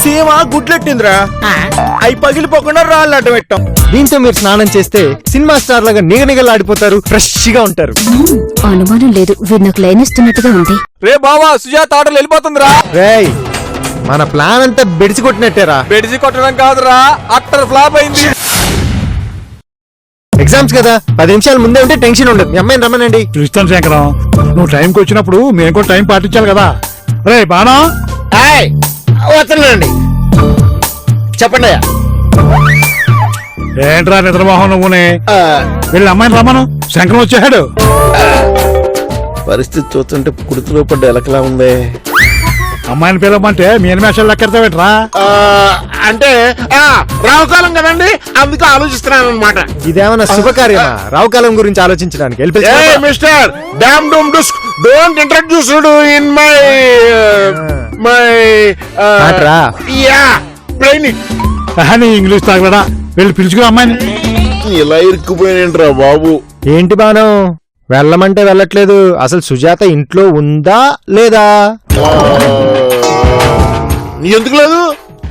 సీమ గుడ్లెట్టిందిరా, అవి పగిలిపోకుండా రాళ్ళు అడ్డం పెట్టాం. దీంతో మీరు స్నానం చేస్తే సినిమా స్టార్ లాగా నిగనిగలాడిపోతారు, ఫ్రెష్ గా ఉంటారు. అనుమానం లేదు, వీరు నాకు లైన్ ఇస్తున్నట్టుగా ఉంది. రే బావా, సుజాత ఆటలు వెళ్ళిపోతుందిరా. రేయ్, మన ప్లాన్ అంతా బెడిసి కొట్టినట్టేరా. బెడిసి కొట్టడం కాదురా, అట్టర్ ఫ్లాప్ అయింది. ఎగ్జామ్స్ కదా, 10 నిమిషాల ముందే ఉంటే టెన్షన్ ఉండదు. మీ అమ్మాయిని రమ్మనండి. చూస్తాను శంకరం, నువ్వు టైంకి వచ్చినప్పుడు మేము కూడా టైం పాటించాలి కదా. రే బాణా, వస్తున్నానండి. చెప్పండి అయ్యా. ఏంట్రా నిద్రమోహం నువ్వునే? వీళ్ళ అమ్మాయిని రమ్మను, శంకరం వచ్చేసాడు. పరిస్థితి చూస్తుంటే కుడుతులో పడ్డ ఎలకలా ఉంది. అమ్మాయిని పిలవమంటే మీ ఎనిమేషాలు లెక్కెడతావేట్రా? అంటే రావుకాలం కదండి, అందుకు ఆలోచిస్తున్నాను అనమాట. ఇదేమన్నా శుభకార్యమా? రావుకాలం గురించి ఆలోచించడానికి mister dam doom dusk, don't introduce in my yeah plane it. నీ ఇంగ్లీష్ తాగలడా, వెళ్ళి పిలుచుకుని అమ్మాయిని. ఇలా ఇరుక్కుపోయినేంట్రా బాబు. ఏంటి బాను, వెళ్ళమంటే వెళ్ళట్లేదు. అసలు సుజాత ఇంట్లో ఉందా లేదా? ఎందుకు లేదు?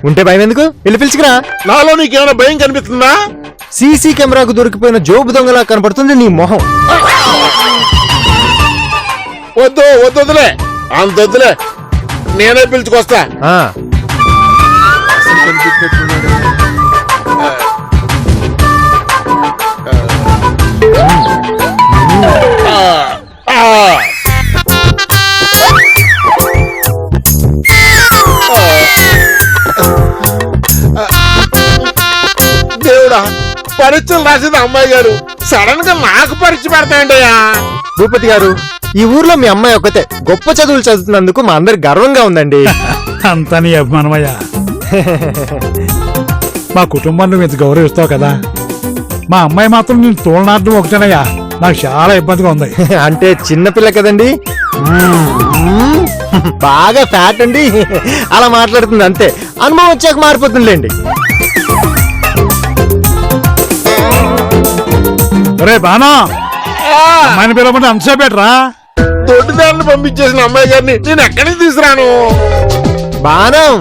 ఉంటే భయం ఎందుకు? వెళ్ళి పిలుచుకురా. నాలో నీకేమైనా భయం కనిపిస్తుందా? సీసీ కెమెరాకు దొరికిపోయిన జోబు దొంగలా కనపడుతుంది నీ మొహం. వద్దు వద్దులే, అంత వద్దులే, నేనే పిలుచుకొస్తా. దేవుడా, పరీక్షలు రాసింది అమ్మాయి గారు, సడన్ గా నాకు పరీక్ష పెడతాయంటయ్యా. భూపతి గారు, ఈ ఊర్లో మీ అమ్మాయి ఒక్కతే గొప్ప చదువులు చదువుతున్నందుకు మా అందరికి గర్వంగా ఉందండి. అంతా నీ అభిమానమయ్యా. మా కుటుంబాన్ని నువ్వు ఇంత గౌరవిస్తావు కదా, మా అమ్మాయి మాత్రం నేను తోలనాడడం ఒకటేనయ్యా, నాకు చాలా ఇబ్బందిగా ఉంది. అంటే చిన్నపిల్ల కదండి, బాగా ఫ్యాట్ అండి, అలా మాట్లాడుతుంది అంతే. అనుభవం వచ్చాక మారిపోతుందిలేండి. రే బానా, అమ్మాయిని పిలవమంటే అంతసేపేట్రా? తోటిదారిని పంపించేసిన అమ్మాయి గారిని నేను ఎక్కడికి తీసుకురాను? బానం,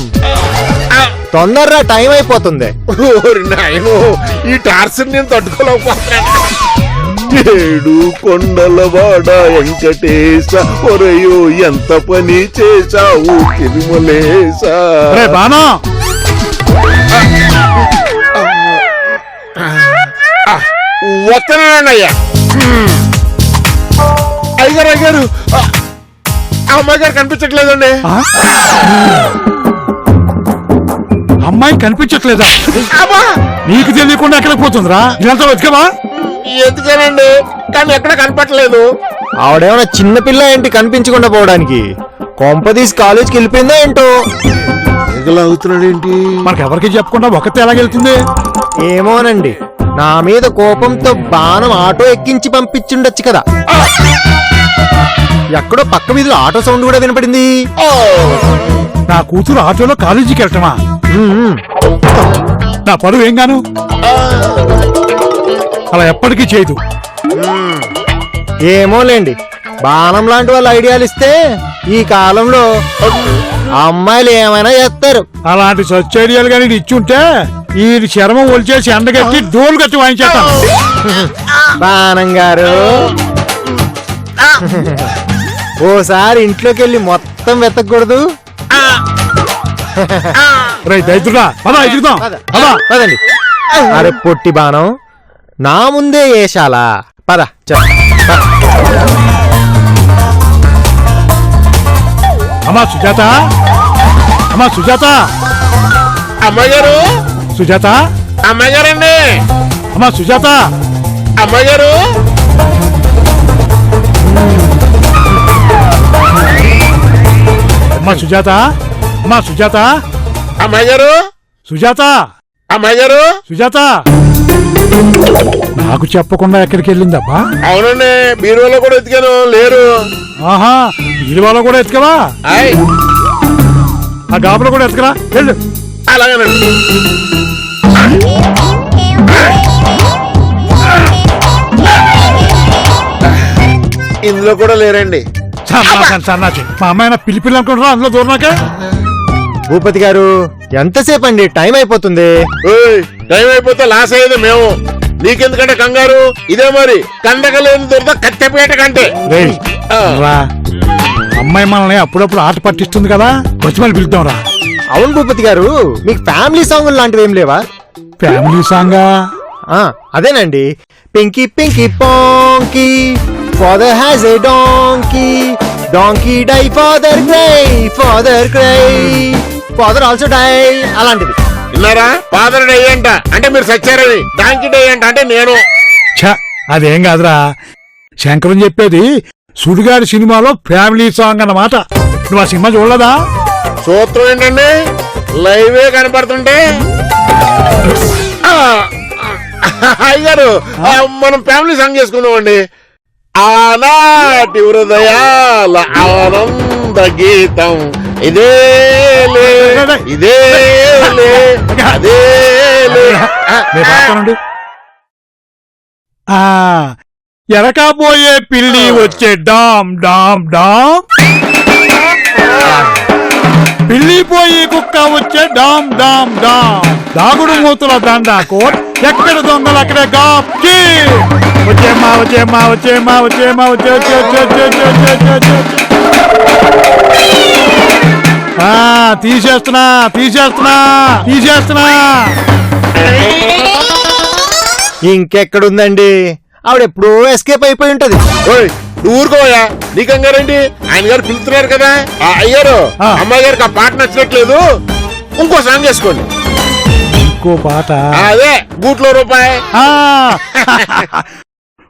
తొందరగా టైం అయిపోతుంది. ఈ టార్చర్ నేను తట్టుకోలేకపోతున్నాను. ఏడు కొండలవాడ వెంకటేశ, ఒరయో ఎంత పని చేశావు తిరుమలేశ. రే బానా, వస్తున్నానండి అయ్యా. అయ్యారు అయ్యారు, అమ్మాయి గారు కనిపించట్లేదండి. అమ్మాయి కనిపించట్లేదా? నీకు తెలియకుండా ఎక్కడికి పోతుందిరా? ఇదంతా వెతకవా? ఎందుకేనండి, కానీ ఎక్కడ కనపట్లేదు. ఆవిడేమన్నా చిన్నపిల్ల ఏంటి కనిపించకుండా పోవడానికి? కొంపదీసి కాలేజ్కి వెళ్ళిపోయిందా ఏంటో? ఎగలాగుతున్నాడేంటి? మనకెవరికి చెప్పకుండా ఒకతే ఎలాగెళ్తుంది? ఏమోనండి, నా మీద కోపంతో బాణం ఆటో ఎక్కించి పంపించుండొచ్చు కదా. ఎక్కడో పక్క వీధిలో ఆటో సౌండ్ కూడా వినపడింది. నా కూతురు ఆటోలో కాలేజీకి వెళ్ళటమా? నా పరువు ఏం గాను? అలా ఎప్పటికీ చేయదు. ఏమోలేండి, బాణం లాంటి వాళ్ళు ఐడియాలు ఇస్తే ఈ కాలంలో అమ్మాయిలు ఏమైనా చేస్తారు. అలాంటి స్వచ్ఛ ఐడియాలు కానీ ఇచ్చుంటే ఈ చర్మం ఒలిచేసి ఎండగట్టి డోలు కట్టి వాయించేస్తాను. బాణం గారు, ఓసారి ఇంట్లోకి వెళ్ళి మొత్తం వెతకూడదు? దైత్రుడా, పదండి. అరే పొట్టి బాణం, నా ముందే ఏశాలా? పద. అమ్మా సుజాత, అమ్మా సుజాత, అమ్మాయి గారు, సుజాత, అమ్మాయి గారండి, అమ్మా సుజాత, అమ్మాయి గారు. అమ్మా సుజాత, అమ్మా సుజాత, అమ్మాయి గారు, సుజాత, అమ్మాయి గారు, సుజాత. నాకు చెప్పకుండా ఎక్కడికి వెళ్ళిందబ్బా? అవునండి, బీరువాలో కూడా ఎతికాను, లేరు. ఆహా, బీరువాలో కూడా ఎత్తుకవా? ఆ గాబులో కూడా ఎత్తుకరా, వెళ్ళు. అలాగేనండి. ఇందులో కూడా లేరండి. సన్నాచి మా అమ్మాయి పిలిపిల్లి అనుకుంటున్నా అందులో దూరనాకే. భూపతి గారు ఎంతసేపు అండి, టైం అయిపోతుంది. ఏయ్, టైం అయిపోతే లాస్ అయ్యేది మేము, నీకెందుకంటే కంగారు. ఇదే మరి కండకలేని దొరద కత్తెపేట కంటే. రేయ్, ఆ. రా. అమ్మాయి మనల్ని అప్పుడప్పుడు ఆట పట్టిస్తుంది కదా, వచ్చి మళ్ళీ పిలుద్దాం రా. అవును భూపతి గారు, మీకు ఫ్యామిలీ సాంగ్ లాంటివి ఏం లేవా? ఫ్యామిలీ సాంగా? అదేనండి, pinky pinky ponky father has a donkey, donkey die father cry, father cry, father also die, అలాంటిది. విన్నారా? ఫాదర్ డే అంట అంటే మీరు సచ్చారని, డాంకీ డే అంట అంటే నేను. ఛ, అదేం కాదురా, శంకరం చెప్పేది సుడిగాడి సినిమాలో ఫ్యామిలీ సాంగ్ అన్నమాట. నువ్వు ఆ సినిమా చూడలేదా? సూత్రం ఏంటండి, లైవే కనపడుతుంటే. అయ్యారు, మనం ఫ్యామిలీ సాంగ్ చేసుకున్నామండి. ఆనాటి హృదయాల ఆనంద గీతం ఇదేలే, ఇదేలే, అదేలే. నేను రాస్తానండి. ఎరకపోయే పిల్లి వచ్చే డామ్ డామ్ డామ్, పిల్లి పోయి కుక్క వచ్చే డామ్ డామ్ డామ్, దాగుడు మూతుల దండా కోట్, ఎక్కడ దొంగలు అక్కడే గాప్కి. వచ్చేమ్మా వచ్చేమ్మా వచ్చేమ్మా వచ్చేమ్మా వచ్చే వచ్చే వచ్చే వచ్చే వచ్చే వచ్చే వచ్చే వచ్చే. తీసేస్తున్నా తీసేస్తున్నా తీసేస్తున్నా. ఇంకెక్కడుందండి, ఆవిడెప్పుడూ ఎస్కేప్ అయిపోయి ఉంటది. ఓయ్, నువ్వు ఊరుకోయా, నీ కంగారేంటి? ఆయన గారు పిలుస్తున్నారు కదా. అయ్యారు, అమ్మాయి గారికి ఆ పాట నచ్చట్లేదు, ఇంకో సాంగ్ చేసుకోండి. ఇంకో పాట? అదే గూట్లో రూపాయి.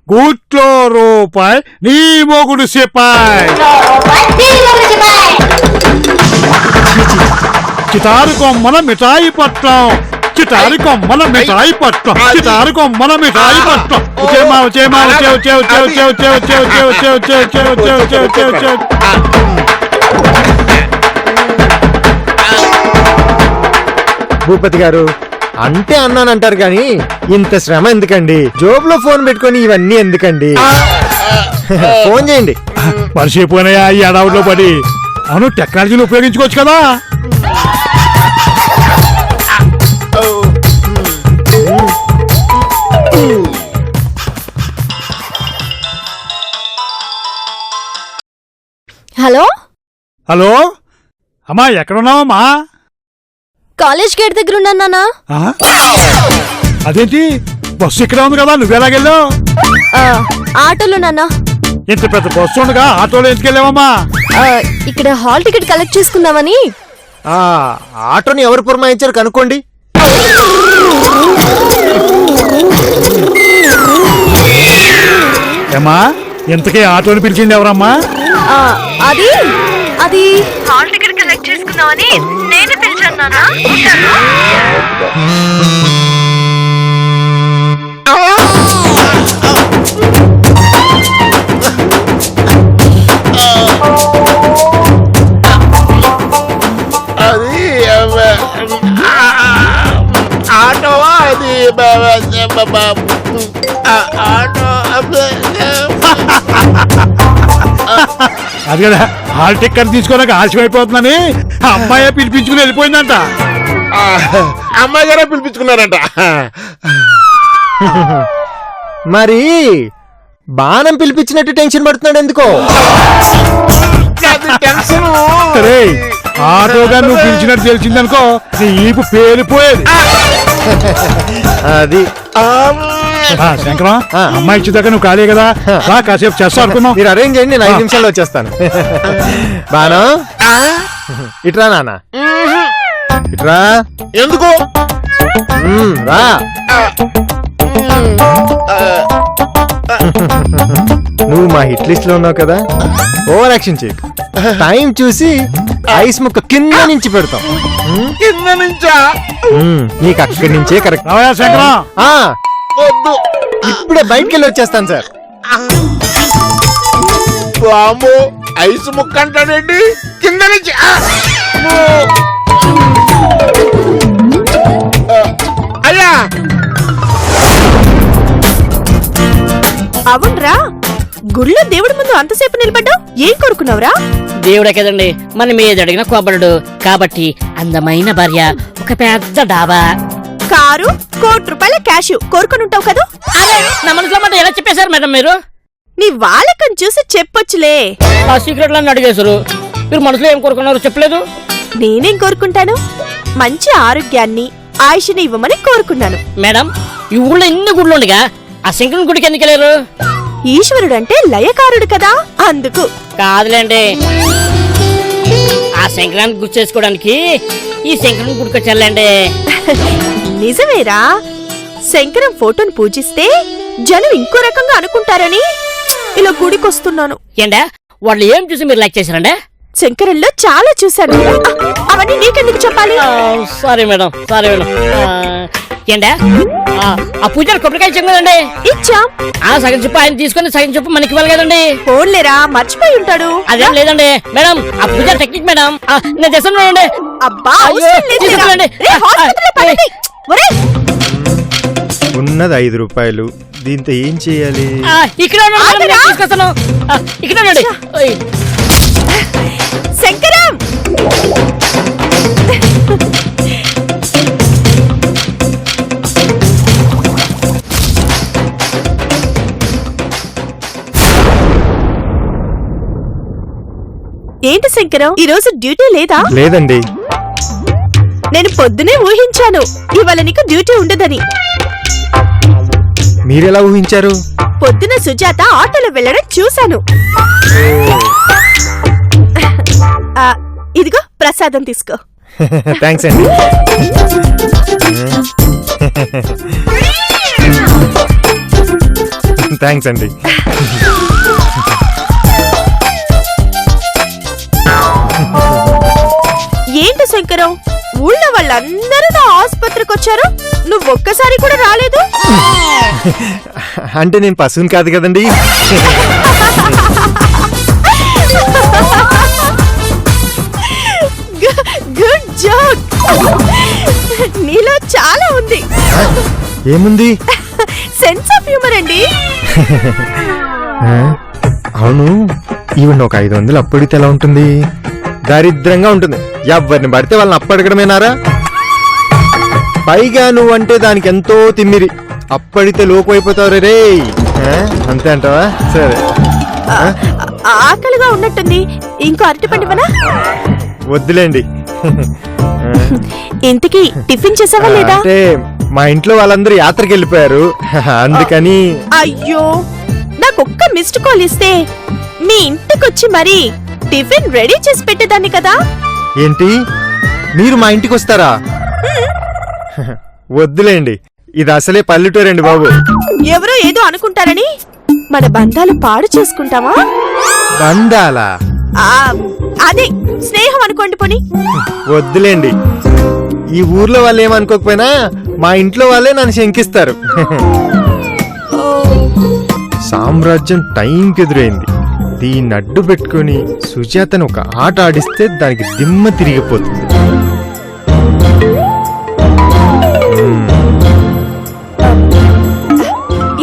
గూట్లో రూపాయి, నీ మొగుడు సిపాయ్. చిటారు కొమ్మల మిఠాయి పట్లం, చిటారి కొమ్మల మిఠాయి పట్లం, చిటారి కొమ్మల మిఠాయి పట్లం. వచ్చేమా వచ్చేమా వచ్చే వచ్చే వచ్చే వచ్చే వచ్చే వచ్చే వచ్చే వచ్చే వచ్చే వచ్చే వచ్చే వచ్చే వచ్చే వచ్చే. భూపతి గారు అంటే అన్నానంటారు గాని ఇంత శ్రమ ఎందుకండి? జోబులో ఫోన్ పెట్టుకొని ఇవన్నీ ఎందుకండి? ఫోన్ చేయండి. మర్చిపోయినాయా ఈ అడవుల్లో పడి? అవును, టెక్నాలజీని ఉపయోగించుకోవచ్చు కదా. హలో హలో, అమ్మా ఎక్కడున్నావమ్మా? కాలేజ్ గేట్ దగ్గర ఉన్నాను నాన్న. అదేంటి, బస్సు ఇక్కడ ఉంది కదా, నువ్వెలాగెళ్ళావు? ఆటోలో నాన్న. ఇంత పెద్ద బస్సు ఉండగా ఆటోలో ఎందుకెళ్ళావమ్మా? ఇక్కడ హాల్ టికెట్ కలెక్ట్ చేసుకుందామని. ఆటోని ఎవరు పురమాయించారు కనుక్కోండి. ఏమ్మా, ఇంతకీ ఆటోని పిలిచింది ఎవరమ్మా? అది అది హాల్ టికెట్ కలెక్ట్ చేసుకుందామని నేను పిలిచాను నాన్న. అది ఆటో, అది ఆటో. అది కదా, హాల్ టికెట్ తీసుకోడానికి ఆశమైపోతుందని అమ్మాయి పిలిపించుకుని వెళ్ళిపోయిందంట. అమ్మాయి గారే పిలిపించుకున్నారంట. మరి బాణం పిలిపించినట్టు టెన్షన్ పడుతున్నాడు ఎందుకో? ఆటోగా నువ్వు పిలిచినట్టు తెలిసిందనుకో, నీ ఈపు పేలిపోయేది. అది శంకరం, అమ్మాయి ఇచ్చేదాకా నువ్వు ఖాళీ కదా, కాసేపు చేస్తా అనుకున్నావు. మీరు అరేంజ్ చేయండి, నేను 5 నిమిషాల్లో వచ్చేస్తాను. బాను, ఇట్రా నాన్న, ఇట్రా. ఎందుకు రా. నువ్వు మా హిట్ లిస్ట్ లో ఉన్నావు కదా, ఓవర్ యాక్షన్ చేయకు. టైం చూసి ఐస్ ముక్క కింద నుంచి పెడతాం. కింద నుంచా? నీకు అక్కడి నుంచే కరెక్ట్. శంకరం, వద్దు, ఇప్పుడే బయటికి వెళ్ళి వచ్చేస్తాను సార్. బాంబు ఐస్ ముక్క అంటాడండి, కింద నుంచి. అయ్యా, అవునరా, గుళ్ళో దేవుడి ముందు అంతసేపు నిలబడ్డావు, ఏం కోరుకున్నావురా? దేవుడే కదండి మనం ఏది అడిగినా కొబ్బడు కాబట్టి అందమైన భార్య, ఒక పెద్ద డాబా, కారు, ₹1,00,00,000 క్యాష్ కోరుకుని ఉంటావు కదా? అదే నా మనసులో మాట ఎలా చెప్పేశారు మేడం మీరు? నీ వాళ్ళకం చూసి చెప్పొచ్చులే. ఆ సీక్రెట్ లను అడిగేశారు. మీరు మనసులో ఏం కోరుకున్నారో చెప్పలేదు. నేనేం కోరుకుంటాను? మంచి ఆరోగ్యాన్ని, ఆయుష్ని ఇవ్వమని కోరుకున్నాను. మేడం ఈ ఊళ్ళో ఇన్ని గుళ్ళు ఉండగా ఆ శంకరుని గుడికి ఎందుకు వెళ్ళారు? ఈశ్వరుడు అంటే లయకారుడు కదా, అందుకు. కాదులేండి, ఆ శంకరాన్ని గుర్తు చేసుకోవడానికి ఈ శంకరుని గుడికి వచ్చారులేండి. నిజమేరా, శంకరం ఫోటోను పూజిస్తే జనం ఇంకో రకంగా అనుకుంటారని ఇలా గుడికొస్తున్నాను. ఏంటా వాళ్ళు ఏం చూసి మీరు లైక్ చేశారండి? శంకరంలో చాలా చూశాను. అవన్నీ నీకెందుకు చెప్పాలి? Sorry madam, sorry madam. ఏంటా ఆ పూజారి కొబ్బరికాయ ఇచ్చాం కదండి, ఇచ్చాం. ఆ సగం చెప్పు ఆయన తీసుకుని సగం చెప్పు మనకి ఇవ్వాలి కదండి. ఫోన్లేరా, మర్చిపోయి ఉంటాడు. అదేం లేదండి మేడం, ఆ పూజారి టెక్నిక్ మేడం. నేను చేస్తాను. అబ్బా, అయ్యో, అవసరం లేదు లేరా. తీసుకురండి. రే, హాస్పిటల్లో పడండి. ఒరేయ్, ఉన్నది ₹5. దీంతో ఏం చేయాలి? ఇక్కడ ఉండండి మేడం, నేను తీసుకొస్తాను. ఇక్కడ ఉండండి. ఓయ్. శంకరం, ఏంటి శంకరం, ఈ రోజు డ్యూటీ లేదా? లేదండి. నేను పొద్దునే ఊహించాను ఇవాళ నీకు డ్యూటీ ఉండదని. మీరెలా ఊహించారు? పొద్దున సుజాత ఆటోలో వెళ్ళడం చూశాను. ఇదిగో ప్రసాదం తీసుకో. థ్యాంక్స్ అండి. థ్యాంక్స్ అండి. ఏంటి శంకరం, ఊళ్ళో వాళ్ళందరూ నా ఆసుపత్రికి వచ్చారు, నువ్వు ఒక్కసారి కూడా రాలేదు. అంటే నేను పశువుని కాదు కదండి. Good joke. నీలో చాలా ఉంది. ఏముంది? సెన్స్ ఆఫ్ హ్యూమర్ అండి. అవును, ఈవెన్ ఒక 500 అప్పడితే ఎలా ఉంటుంది? దరిద్రంగా ఉంటుంది. ఎవరిని పడితే వాళ్ళని అప్పడగడమేనారా? పైగా నువ్వంటే దానికి ఎంతో తిమ్మిరి. అప్పడితే లోపు అయిపోతావు రే. అంతే అంటావా? సరే. ఆకలిగా ఉన్నట్టుంది, ఇంకో అరటిపండు ఇవ్వనా? వద్దులేండి. ఇంతకీ టిఫిన్ చేసావా లేదా? అంటే మా ఇంట్లో వాళ్ళందరూ యాత్రకి వెళ్ళిపోయారు, అందుకని. అయ్యో, నాకొక్క మిస్డ్ కాల్ ఇస్తే మీ ఇంటికొచ్చి మరి టిఫిన్ రెడీ చేసి పెట్టేదాన్ని కదా. ఏంటి, మీరు మా ఇంటికి వస్తారా? వద్దులేండి, ఇది అసలే పల్లెటూరండి బాబు. ఎవరో ఏదో అనుకుంటారని మన బంధాలు పాడు చేసుకుంటావా? బంధాలా? అదే స్నేహం అనుకోండి పోని. వద్దులేండి, ఈ ఊర్లో వాళ్ళు ఏమనుకోకపోయినా మా ఇంట్లో వాళ్ళే నన్ను శంకిస్తారు. సామ్రాజ్యం టైంకి ఎదురైంది. దీన్ని అడ్డు పెట్టుకుని సుజాతను ఒక ఆట ఆడిస్తే దానికి దిమ్మ తిరిగిపోతుంది.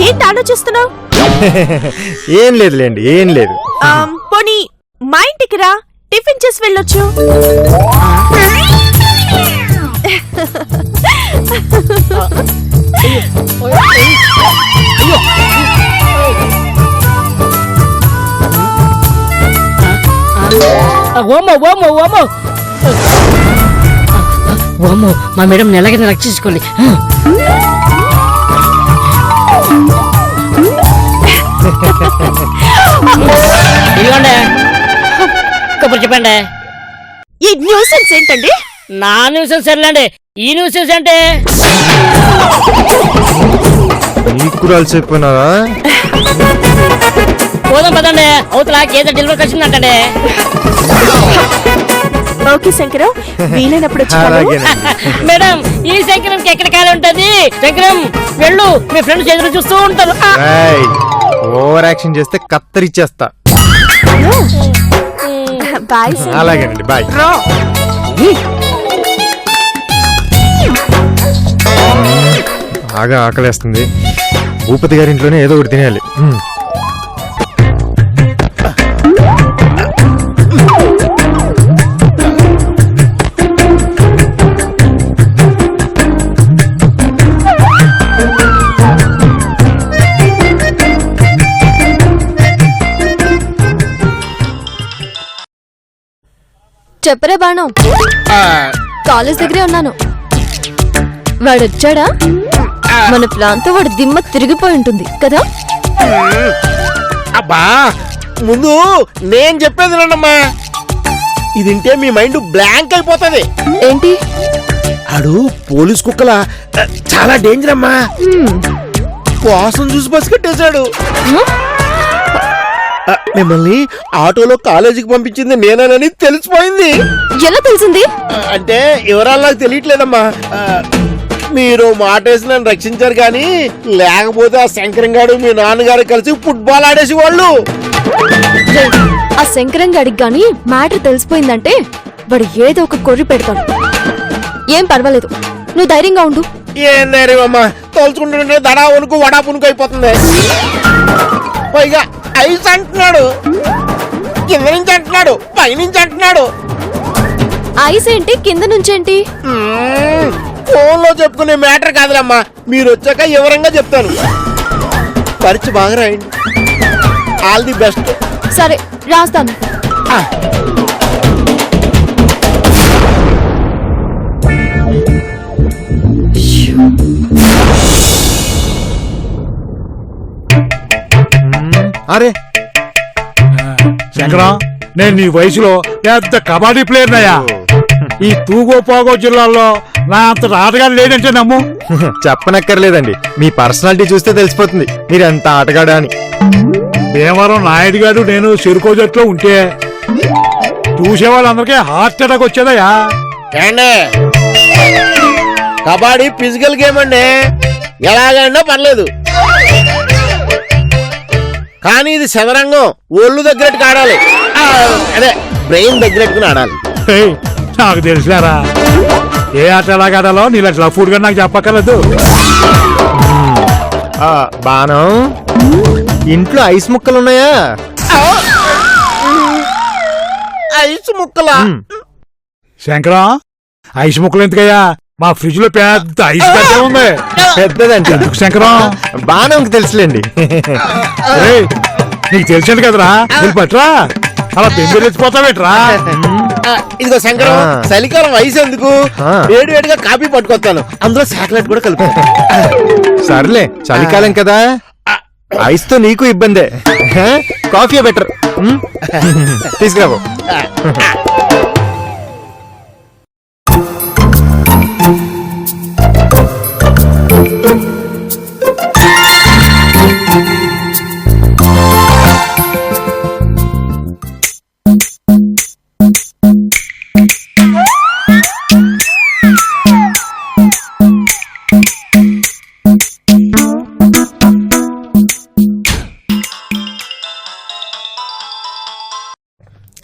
ఏంటి ఆలోచిస్తున్నావు? ఏం లేదులేండి, ఏం లేదు. పోనీ మా ఇంటికి రా, టిఫిన్ చేసి వెళ్ళొచ్చు. ఓమో, మా మేడం నెలకి రక్షించుకోండి. ఇదిగోండి కబుర్ చెప్పండి. ఈ న్యూసెన్స్ ఏంటండి? నా న్యూసెన్స్ సర్లేండి, ఈ న్యూసెన్స్ అంటే నీకు చెప్పినారా? పోదాం పదండి, అవతల కేజీ డెలివరీ వచ్చిందంటే. ఓకే శంకరం, వీలైనప్పుడు వచ్చి కలు. అలాగేనండి. మేడం ఈ శంకరంకి ఎక్కడ కాలం ఉంటది? శంకరం వెళ్ళు, మీ ఫ్రెండ్స్ ఎదురు చూస్తూ ఉంటారు. ఏయ్, ఓవర్ యాక్షన్ చేస్తే కత్తరిచ్చేస్తా. బాయ్. అలాగేనండి, బాయ్. బాగా ఆకలేస్తుంది. భూపతి గారి ఇంట్లోనే ఏదో ఒకటి తినేయాలి. చెప్పరే బాణం, ఆ, కాలేజ్ దగ్గరే ఉన్నాను. వాడు వచ్చాడా? మన ప్లాన్ తో వాడు దిమ్మ తిరిగిపోయి ఉంటుంది కదా. అబ్బా ముందు నేను చెప్పేది వినండమ్మా. ఇది వింటే మీ మైండ్ బ్లాంక్ అయిపోతుంది. ఏంటి? ఆడు పోలీస్ కుక్కల చాలా డేంజర్ అమ్మా. కోసం చూసి బస్ కట్టేశాడు. మిమ్మల్ని ఆటోలో కాలేజీకి పంపించింది నేనేనని తెలిసిపోయింది. ఎలా తెలిసింది? అంటే వివరాలు నాకు తెలియట్లేదమ్మా. మీరు మాటేసి నన్ను రక్షించారు కానీ లేకపోతే ఆ శంకరంగాడు మీ నాన్నగారు కలిసి ఫుట్బాల్ ఆడేసి వాళ్ళు. రేయ్, ఆ శంకరంగాడికి గాని మ్యాటర్ తెలిసిపోయిందంటే వాడు ఏదో ఒక కొర్రి పెడతాడు. ఏం పర్వాలేదు, నువ్వు ధైర్యంగా ఉండు. ఏం ధైర్యం అమ్మా, తోల్చుకుంటుంటే దడా వణుకు వడా పునుకు అయిపోతుంది. పైగా ఐస్ అంటున్నాడు, కింద నుంచి అంటున్నాడు, పైనుంచి అంటున్నాడు. ఐస్ ఏంటి, కింద నుంచేంటి? ఫోన్ లో చెప్పుకునే మ్యాటర్ కాదులమ్మా, మీరు వచ్చాక వివరంగా చెప్తాను. పరిచి బాగా రాయండి. All the best. సరే రాస్తాను. అరే శంకరం, నేను నీ వయసులో పెద్ద కబడ్డీ ప్లేయర్ అయ్యా. ఈ తూగో పోగో జిల్లాల్లో నా అంత ఆటగాడు లేదంటే నమ్ము. చెప్పనక్కర్లేదండి, మీ పర్సనాలిటీ చూస్తే తెలిసిపోతుంది మీరు ఎంత ఆటగాడా అని. భీమవరం నాయుడు గారు నేను సిరుకో జట్లో ఉంటే చూసే వాళ్ళందరికీ హార్ట్ అటాక్ వచ్చేదయ్యా. ఏండి కబడ్డీ ఫిజికల్ గేమ్ అండి, ఎలాగైనా పర్లేదు. కానీ ఇది శవరంగం, ఒళ్ళు దగ్గరట్టుకు ఆడాలి. అదే బ్రెయిన్ దగ్గరట్టుకుని ఆడాలి. ఏయ్, నాకు తెలిసినారా ఏ ఆట ఎలాగాడాలో నీళ్ళ ఫుడ్ గా నాకు చెప్పక్కర్లేదు. బాణం, ఇంట్లో ఐస్ ముక్కలు ఉన్నాయా? ఐస్ ముక్కలా? శంకరం, ఐస్ ముక్కలు ఎందుకయ్యా? మా ఫ్రిడ్జ్ లో పెద్ద ఐస్ కట్టే ఉంది. పెద్దదంటే ఎందుకు శంకరం? బాణంకి తెలుసులేండి. ఏయ్, నీకు తెలిసింది కదరా, పట్రా అలా బెంబేలు తెచ్చిపోతావేట్రా? ఇదిగో శంకరం, చలికాలం ఐస్ ఎందుకు, వేడి వేడిగా కాఫీ పట్టుకొస్తాను, అందులో చాక్లెట్ కూడా కలుపు. సర్లే, చలికాలం కదా, ఐస్ తో నీకు ఇబ్బందే. Coffee better. తీసుకురావు.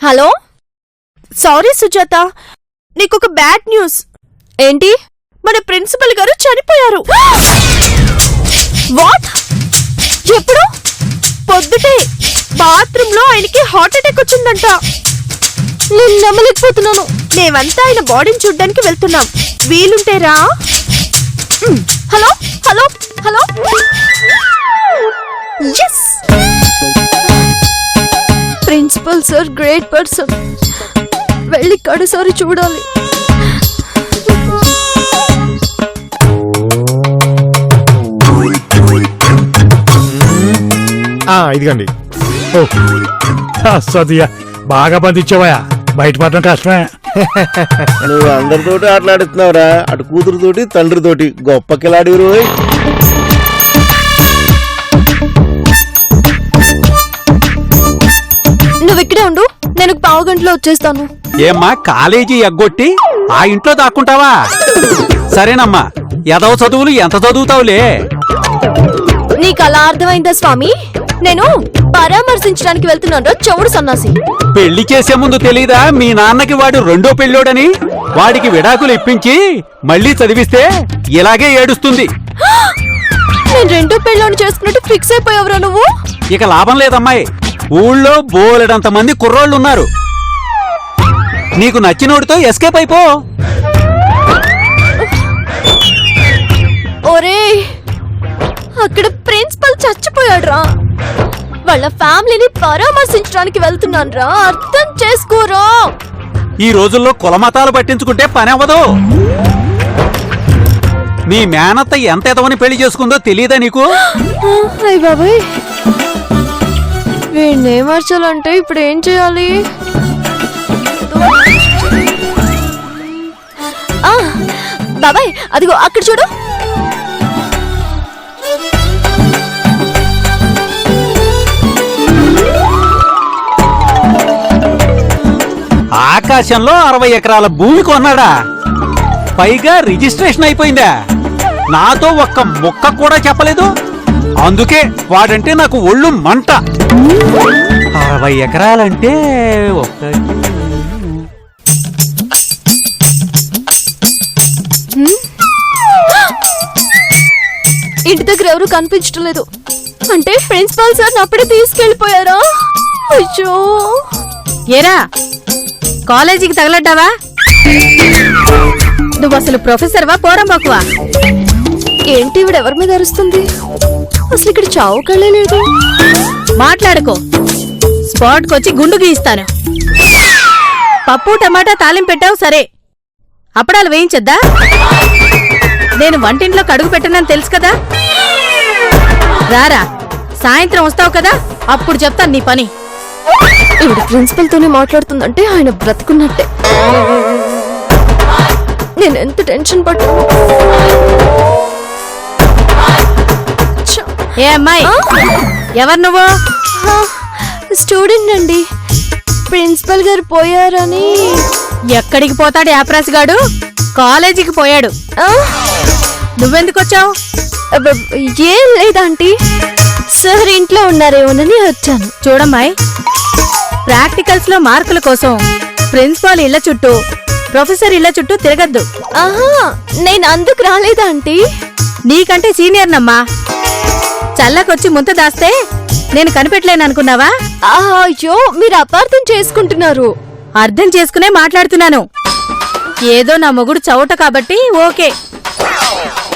హలో, సారీ సుజాత, నీకొక బ్యాడ్ న్యూస్. ఏంటి? మన ప్రిన్సిపల్ గారు చనిపోయారు. వాట్? ఎప్పుడు? పొద్దుటే బాత్రూమ్ లో ఆయనకి హార్ట్ అటాక్ వచ్చిందంట. నేను నమ్మలేకపోతున్నాను. మేమంతా ఆయన బాడీని చూడ్డానికి వెళ్తున్నాం, వీలుంటేరా? Hello hello hello, yes, principal sir great person, వెళ్ళి కడసారి చూడాలి. ఇదిగండి. సదియా, బాగా బంధించావా? బయటపడడం కష్టమే. నువ్వు అందరితోటి ఆటలాడుతున్నావురా, అటు కూతురుతోటి తండ్రితోటి. గొప్ప కిలాడి రోయ్. నువ్వు ఇక్కడే ఉండు, నేను పావు గంటలో వచ్చేస్తాను. ఏమ్మా, కాలేజీ ఎగ్గొట్టి ఆ ఇంట్లో దాక్కుంటావా? సరేనమ్మా, ఎదవ చదువులు ఎంత చదువుతావులే. నీకు అలా అర్థమైందా స్వామి? నేను పరామర్శించడానికి వెళ్తున్నాను, చెవుడు సన్నాసి. పెళ్లి చేసే ముందు తెలీదా మీ నాన్నకి వాడు రెండో పెళ్ళోడని? వాడికి విడాకులు ఇప్పించి మళ్ళీ చదివిస్తే ఇలాగే ఏడుస్తుంది. నేను రెండో పెళ్ళోని చేసుకున్నట్టు ఫిక్స్ అయిపోయావురా నువ్వు. ఇక లాభం లేదమ్మాయి, ఊళ్ళో బోలెడంత మంది కుర్రోళ్ళున్నారు. నీకు నచ్చినోడితో ఎస్కేప్ అయిపో. ఒరే, అక్కడ ప్రిన్సిపల్ చచ్చిపోయాడురా. వాళ్ళ ఫ్యామిలీని పరామర్శించడానికి వెళ్తున్నాను రా, అర్థం చేసుకోరా. ఈ రోజుల్లో కులమతాలు పట్టించుకుంటే పని అవ్వదు. మీ మేనత్త ఎంత ఎదవని పెళ్లి చేసుకుందో తెలియదా నీకు? అయ్య బాబాయ్, వీడిని మార్చాలంటే ఇప్పుడు ఏం చేయాలి? బాబాయ్ అదిగో అక్కడ చూడు. ఆకాశంలో 60 ఎకరాల భూమి కొన్నాడా? పైగా రిజిస్ట్రేషన్ అయిపోయిందా? నాతో ఒక్క ముక్క కూడా చెప్పలేదు. అందుకే వాడంటే నాకు ఒళ్ళు మంట. 60 ఎకరాలంటే ఇంటి దగ్గర ఎవరు కనిపించడం లేదు. అంటే ప్రిన్సిపాల్ సార్ అప్పుడే తీసుకెళ్లిపోయారా? అయ్యో, ఏరా కాలేజీకి తగలడ్డావా? నువ్వు అసలు ప్రొఫెసర్వా పోరంబాకువా? ఏంటి ఇవిడ ఎవరి మీద అరుస్తుంది? అసలు ఇక్కడ చావు కళ్ళే లేదు. మాట్లాడుకో, స్పాట్కి వచ్చి గుండు గీయిస్తాను. పప్పు టమాటా తాలింపు పెట్టావు సరే, అప్పడాలు వేయించద్దా? నేను వంటింట్లో కడుగు పెట్టనని తెలుసు కదా. రారా, సాయంత్రం వస్తావు కదా, అప్పుడు చెప్తాను నీ పని. ఇవిడ ప్రిన్సిపల్ తోనే మాట్లాడుతుందంటే ఆయన బ్రతుకున్నట్టే. నేను ఎంత టెన్షన్ పడ్డాను. ఏ అమ్మాయి, ఎవరు నువ్వు? స్టూడెంట్ అండి. ప్రిన్సిపల్ గారు పోయారని. ఎక్కడికి పోతాడు యాప్రాసిగాడు? కాలేజీకి పోయాడు. నువ్వెందుకు వచ్చావు? ఏం లేదాంటీ, సార్ ఇంట్లో ఉన్నారేమోనని వచ్చాను. చూడమ్మాయి, ప్రాక్టికల్స్ లో మార్కుల కోసం ప్రిన్సిపాల్ ఇళ్ల చుట్టూ, ప్రొఫెసర్ ఇళ్ల చుట్టూ తిరగద్దు. ఆహా, నేను అందుకు రాలేదా ఆంటీ. నీకంటే సీనియర్ నమ్మా. చల్లకొచ్చి ముంత దాస్తే నేను కనిపెట్టలేననుకున్నావా? అయ్యో, మీరు అపార్థం చేసుకుంటున్నారు. అర్థం చేసుకునే మాట్లాడుతున్నాను. ఏదో నా మొగుడు చవట కాబట్టి ఓకే,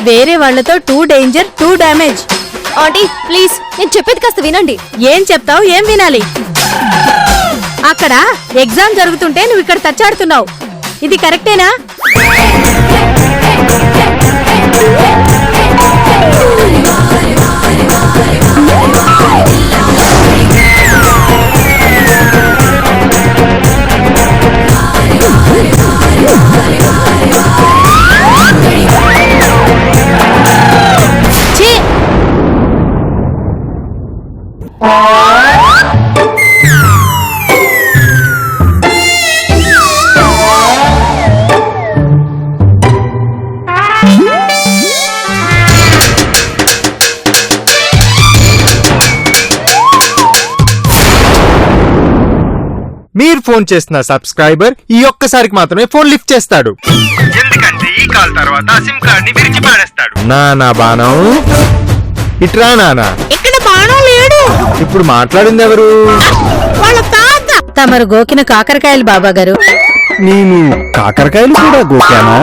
వేరే వాళ్లతో two danger two damage. Aunty please, నేను చెప్పేది కాస్త వినండి. ఏం చెప్తావు, ఏం వినాలి? అక్కడ ఎగ్జామ్ జరుగుతుంటే నువ్వు ఇక్కడ తచ్చాడుతున్నావు. ఇది కరెక్టేనా? మీరు ఫోన్ చేస్తున్న సబ్స్క్రైబర్ ఈ ఒక్కసారికి మాత్రమే ఫోన్ లిఫ్ట్ చేస్తాడు. ఎందుకంటే ఈ కాల్ తర్వాత సిమ్ కార్డ్ ని విరిచి పారేస్తాడు. నానా బాణం ఇట్రా. నానా ఇక్కడ బాణం లేడు. ఇప్పుడు మాట్లాడింది ఎవరు? వాళ్ళ తాత. తమరు గోకిన కాకరకాయలు బాబా గారు. నేను కాకరకాయలు కూడా గోకానా?